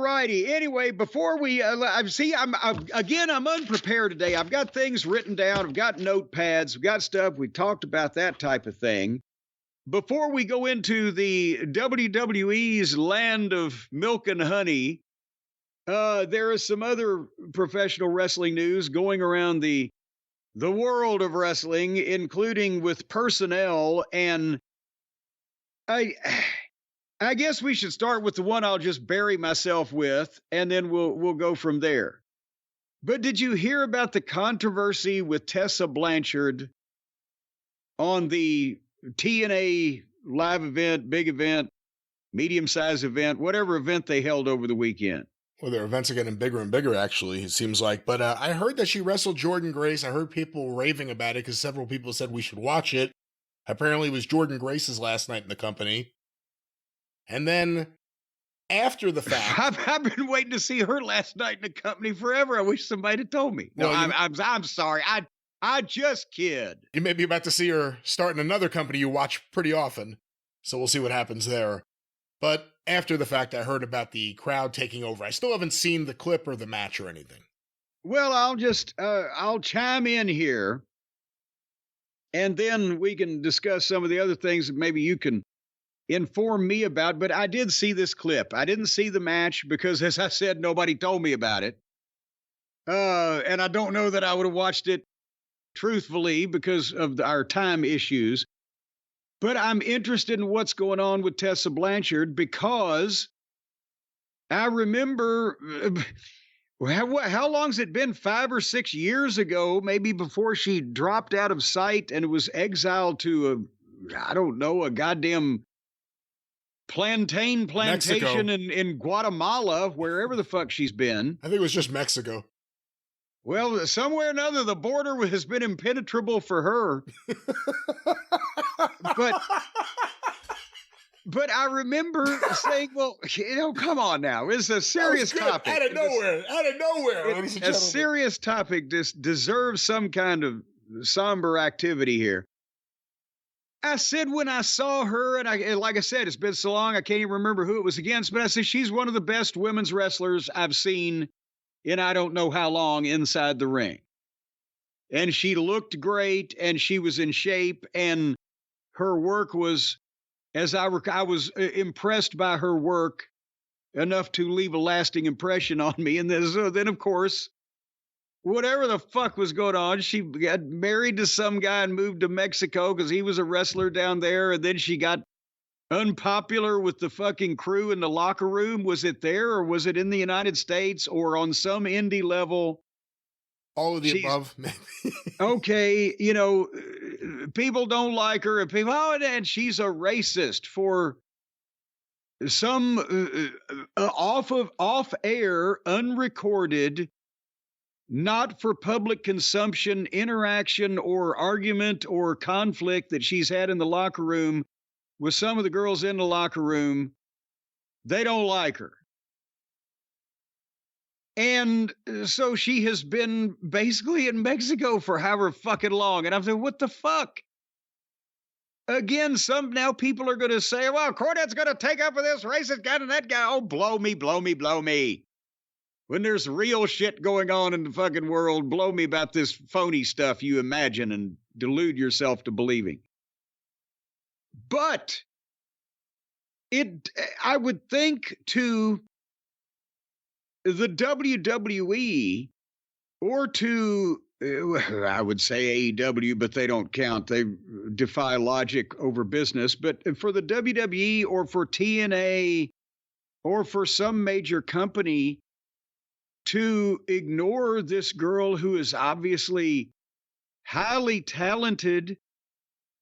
righty. Anyway, before we I'm unprepared today. I've got things written down. I've got notepads. I've got stuff. We talked about that type of thing. Before we go into the WWE's land of milk and honey, there is some other professional wrestling news going around the world of wrestling, including with personnel. And I guess we should start with the one I'll just bury myself with, and then we'll go from there. But did you hear about the controversy with Tessa Blanchard on the TNA live event, big event, medium-sized event, whatever event they held over the weekend? Well, their events are getting bigger and bigger, actually, it seems like. But I heard that she wrestled Jordynne Grace. I heard people raving about it because several people said we should watch it. Apparently, it was Jordynne Grace's last night in the company. And then, after the fact... I've been waiting to see her last night in the company forever. I wish somebody had told me. No, well, I'm sorry. I just kid. You may be about to see her start in another company you watch pretty often. So we'll see what happens there. But after the fact, I heard about the crowd taking over. I still haven't seen the clip or the match or anything. Well, I'll chime in here. And then we can discuss some of the other things that maybe you can inform me about. But I did see this clip. I didn't see the match because, as I said, nobody told me about it. And I don't know that I would have watched it truthfully because of our time issues. But I'm interested in what's going on with Tessa Blanchard because I remember, how long's it been? 5 or 6 years ago, maybe before she dropped out of sight and was exiled to a goddamn plantation in Guatemala, wherever the fuck she's been. I think it was just Mexico. Well, somewhere or another, the border has been impenetrable for her. But I remember saying, well, come on now. It's a serious topic. Out of nowhere. A serious topic deserves some kind of somber activity here. I said when I saw her, and like I said, it's been so long, I can't even remember who it was against, but I said she's one of the best women's wrestlers I've seen in I don't know how long inside the ring. And she looked great, and she was in shape, and her work was, I was impressed by her work enough to leave a lasting impression on me. And then of course, whatever the fuck was going on, she got married to some guy and moved to Mexico because he was a wrestler down there. And then she got unpopular with the fucking crew in the locker room. Was it there, or was it in the United States, or on some indie level? All of the above, maybe. Okay, people don't like her, and people, and she's a racist for some off-air, unrecorded, not for public consumption, interaction or argument or conflict that she's had in the locker room with some of the girls in the locker room. They don't like her. And so she has been basically in Mexico for however fucking long. And I'm saying, what the fuck? Again, now people are going to say, well, Cornette's going to take up for this racist guy and that guy. Oh, blow me, blow me, blow me. When there's real shit going on in the fucking world, blow me about this phony stuff you imagine and delude yourself to believing. But I would think to the WWE or to, I would say AEW, but they don't count. They defy logic over business. But for the WWE or for TNA or for some major company to ignore this girl who is obviously highly talented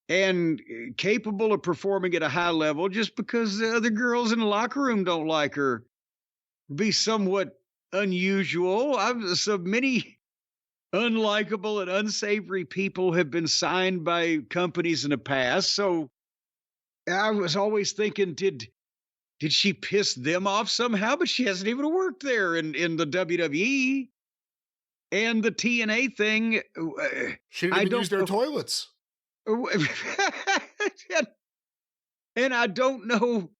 and capable of performing at a high level just because the other girls in the locker room don't like her be somewhat unusual. So many unlikable and unsavory people have been signed by companies in the past. So I was always thinking, did she piss them off somehow? But she hasn't even worked there in the WWE. And the TNA thing. She didn't even use their toilets. And I don't know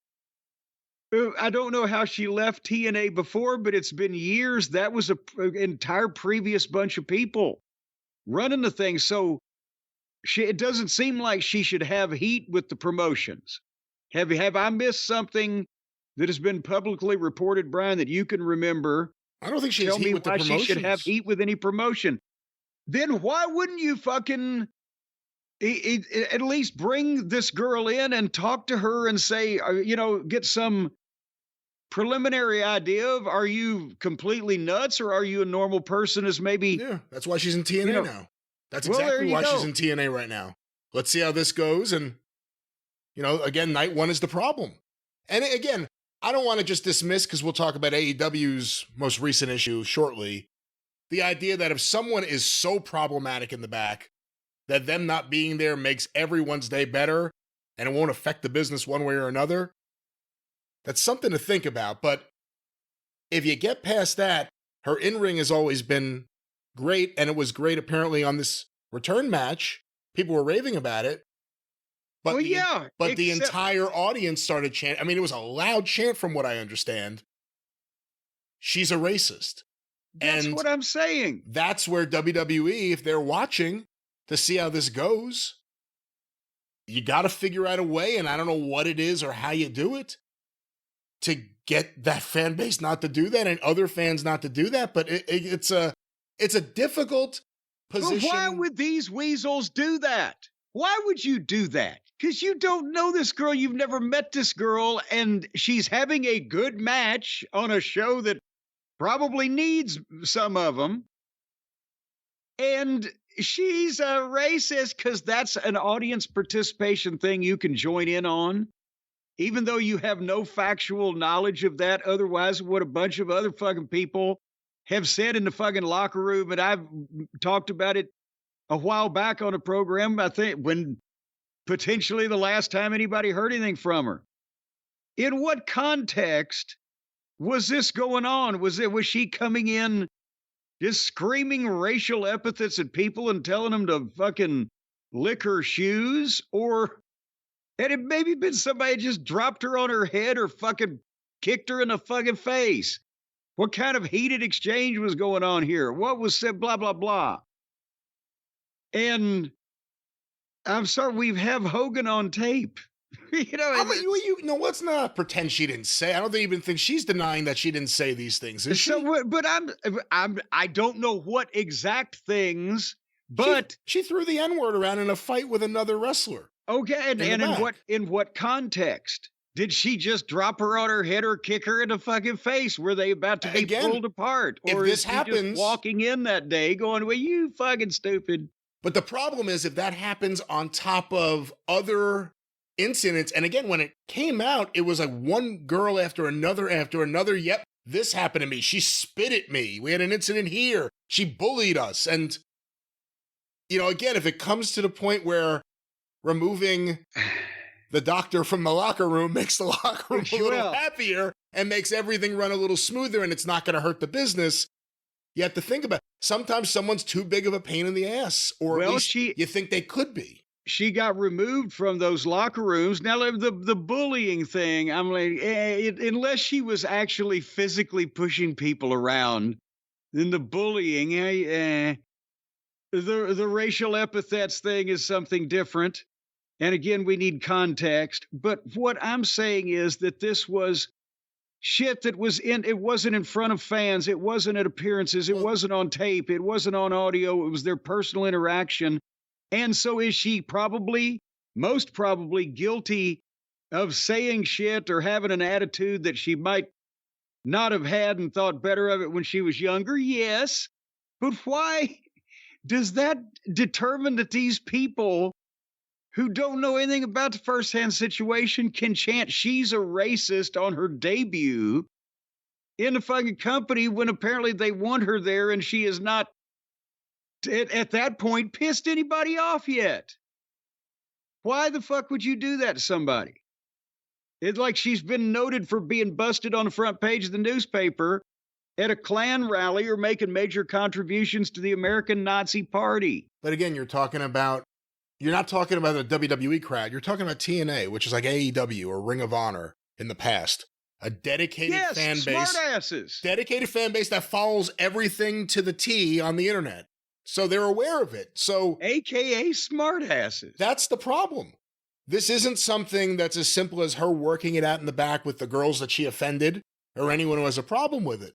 I don't know how she left TNA before, but it's been years. That was an entire previous bunch of people running the thing. So it doesn't seem like she should have heat with the promotions. Have I missed something that has been publicly reported, Brian, that you can remember? I don't think she has Tell me heat with the why she should have promotions. heat with any promotion. Then why wouldn't you fucking at least bring this girl in and talk to her and say, get some preliminary idea of, are you completely nuts or are you a normal person? As maybe, Yeah, that's why she's in TNA now. That's well, there exactly you why go. she's in TNA right now. Let's see how this goes. And, again, night one is the problem. And again, I don't want to just dismiss, because we'll talk about AEW's most recent issue shortly, the idea that if someone is so problematic in the back that them not being there makes everyone's day better and it won't affect the business one way or another, that's something to think about. But if you get past that, her in-ring has always been great, and it was great apparently on this return match. People were raving about it. But the entire audience started chanting. I mean, it was a loud chant from what I understand. She's a racist. That's what I'm saying. That's where WWE, if they're watching to see how this goes, you got to figure out a way, and I don't know what it is or how you do it, to get that fan base not to do that and other fans not to do that. But it's a difficult position. But why would these weasels do that? Why would you do that? Because you don't know this girl. You've never met this girl, and she's having a good match on a show that probably needs some of them. And she's a racist because that's an audience participation thing you can join in on, even though you have no factual knowledge of that. Otherwise, what a bunch of other fucking people have said in the fucking locker room. And I've talked about it a while back on a program, I think, when potentially the last time anybody heard anything from her. In what context was this going on? Was she coming in just screaming racial epithets at people and telling them to fucking lick her shoes? Or had it maybe been somebody just dropped her on her head or fucking kicked her in the fucking face? What kind of heated exchange was going on here? What was said, blah, blah, blah. And I'm sorry, we have Hogan on tape. Let's not pretend she didn't say. I don't even think she's denying that she didn't say these things. Is she? But I don't know what exact things. But she threw the N-word around in a fight with another wrestler. Okay, and in what context? Did she just drop her on her head or kick her in the fucking face? Were they about to be pulled apart? Or if this is she happens, just walking in that day going, well, you fucking stupid. But the problem is, if that happens on top of other incidents, and again, when it came out, it was like one girl after another. Yep, this happened to me. She spit at me. We had an incident here. She bullied us. And, again, if it comes to the point where removing the doctor from the locker room makes the locker room a little happier and makes everything run a little smoother and it's not going to hurt the business, you have to think about it. Sometimes someone's too big of a pain in the ass, or at least you think they could be. She got removed from those locker rooms. Now, the bullying thing, I'm like, unless she was actually physically pushing people around, then the bullying, the racial epithets thing is something different. And again, we need context. But what I'm saying is that this was shit that it wasn't in front of fans. It wasn't at appearances. It wasn't on tape. It wasn't on audio. It was their personal interaction. And so is she most probably guilty of saying shit or having an attitude that she might not have had and thought better of it when she was younger? Yes. But why does that determine that these people who don't know anything about the firsthand situation can chant she's a racist on her debut in the fucking company when apparently they want her there and she is not at that point pissed anybody off yet? Why the fuck would you do that to somebody? It's like she's been noted for being busted on the front page of the newspaper at a Klan rally or making major contributions to the American Nazi Party. But again, you're not talking about the WWE crowd. You're talking about TNA, which is like AEW or Ring of Honor in the past. A dedicated Yes, fan base. smartasses. Dedicated fan base that follows everything to the T on the internet. So they're aware of it. So AKA smartasses. that's the problem. This isn't something that's as simple as her working it out in the back with the girls that she offended or anyone who has a problem with it.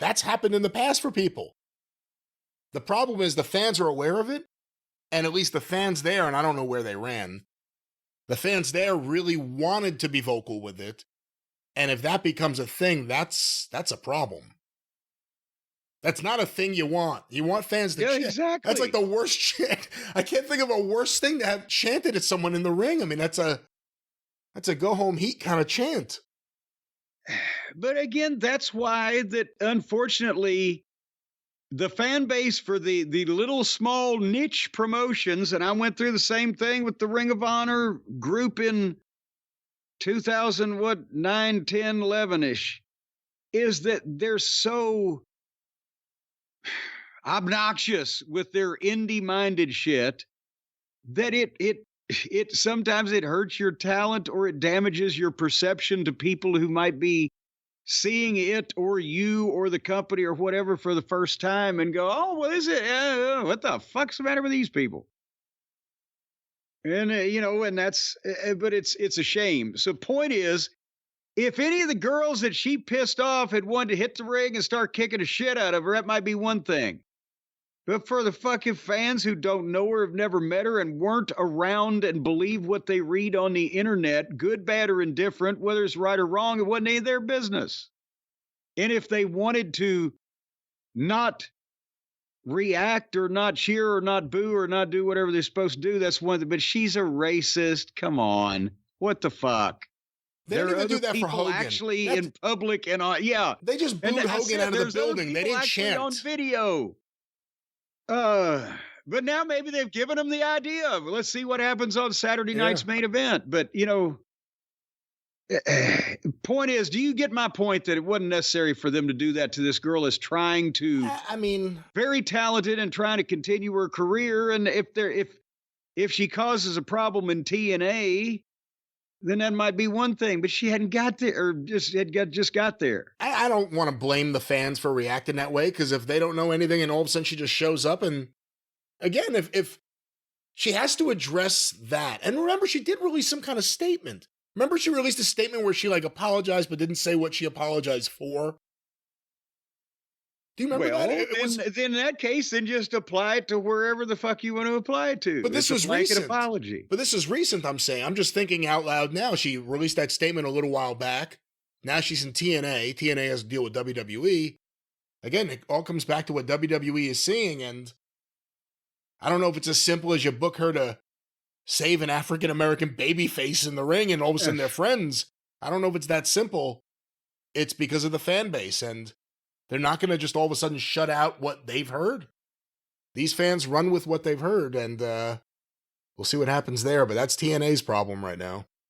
That's happened in the past for people. The problem is the fans are aware of it, and at least the fans there, and I don't know where they ran, the fans there really wanted to be vocal with it, and if that becomes a thing, that's a problem. That's not a thing you want. You want fans to chant. Exactly. That's like the worst chant. I can't think of a worse thing to have chanted at someone in the ring. I mean, that's a go home heat kind of chant. But again, that's why that unfortunately the fan base for the little small niche promotions, and I went through the same thing with the Ring of Honor group in 2009, 10, 11-ish, is that they're so obnoxious with their indie-minded shit that it sometimes it hurts your talent or it damages your perception to people who might be seeing it or you or the company or whatever for the first time and go, oh, what is it? What the fuck's the matter with these people? And, and that's, but it's a shame. So point is, if any of the girls that she pissed off had wanted to hit the ring and start kicking the shit out of her, that might be one thing. But for the fucking fans who don't know her, have never met her, and weren't around and believe what they read on the internet, good, bad, or indifferent, whether it's right or wrong, it wasn't any of their business. And if they wanted to not react or not cheer or not boo or not do whatever they're supposed to do, that's one thing. But she's a racist. Come on. What the fuck? They didn't even do that for Hogan. Actually, in public and yeah. They just booed Hogan out of the building. They didn't chant on video. But now maybe they've given him the idea of let's see what happens on Saturday night's main event. But point is, do you get my point that it wasn't necessary for them to do that to this girl as trying to? I mean, very talented and trying to continue her career. And if she causes a problem in TNA, then that might be one thing, but she hadn't got there or just got there. I don't want to blame the fans for reacting that way, because if they don't know anything and all of a sudden she just shows up, and again, if she has to address that, and remember, she did release some kind of statement. Remember, she released a statement where she apologized but didn't say what she apologized for. Do you remember that? Then in that case, then just apply it to wherever the fuck you want to apply it to. But this was recent. Apology. But this is recent, I'm saying. I'm just thinking out loud now. She released that statement a little while back. Now she's in TNA. TNA has to deal with WWE. Again, it all comes back to what WWE is seeing, and I don't know if it's as simple as you book her to save an African-American babyface in the ring and all of a sudden they're friends. I don't know if it's that simple. It's because of the fan base, and they're not going to just all of a sudden shut out what they've heard. These fans run with what they've heard, and we'll see what happens there, but that's TNA's problem right now.